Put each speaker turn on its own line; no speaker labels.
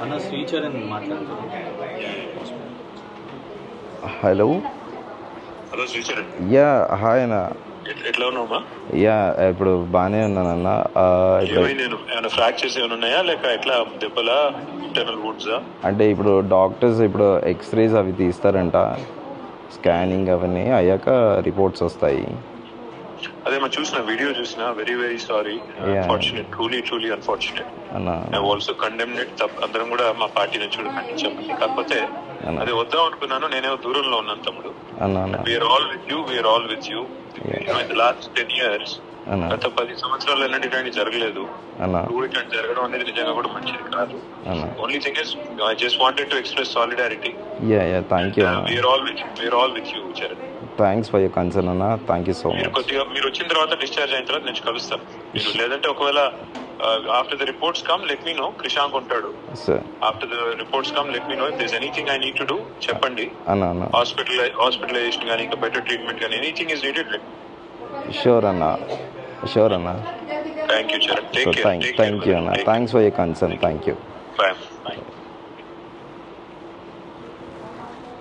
అన్న శ్రీచరణ్ మాట్లాడుతున్నాను.
Hello
hello Sricharan.
Yeah hi అన్న.
ఎట్లా ఉన్నావమ్మా?
యా ఇప్పుడు బాగానే ఉన్నానన్న.
ఏమైనా ఫ్రాక్చర్స్ ఏమైనా ఉన్నాయా లేక ఎట్లా దెబ్బలా ఇంటర్నల్ వుడ్సా?
అంటే ఇప్పుడు డాక్టర్స్ ఇప్పుడు ఎక్స్రేస్ అవి తీస్తారంట, స్కానింగ్ అవన్నీ అయ్యాక రిపోర్ట్స్ వస్తాయి.
అదే మా చూసిన వీడియో చూసిన. Very very sorry. Unfortunate, truly unfortunate. I also condemned it. అందరం కూడా మా పార్టీ నుంచి కూడా ఖండించాము. కాకపోతే అదే వద్దాం అనుకున్నాను. నేనే దూరంలో ఉన్నాను తమ్ముడు. We are all with you. Last 10 years, గత 10 సంవత్సరాలు ఎన్నటి జరగలేదు. ఇట్లాంటి జరగడం అనేది నిజంగా కూడా మంచిది కాదు. Only thing is I just wanted to express solidarity.
Thank you.
We are all with you Charan.
Thanks for your concern అన్న. Thank you so much.
కొద్దిగా మీరు వచ్చిన తర్వాత, డిశ్చార్జ్ అయిన తర్వాత నేను కలుస్తాను. మీరు లేదంటే ఒకవేళ after the reports come let me know. Krishank ఉంటాడు. After the reports come let me know. If there is anything I need to do చెప్పండి. హాస్పిటలైజేషన్ కానీ ఇంకా బెటర్ ట్రీట్మెంట్ కానీ ఎనీథింగ్ ఇస్ నీడెడ్.
షూర్ అన్న.
Thank you Charan.
Thank you అన్న. Thanks for your concern. Thank you.
Bye.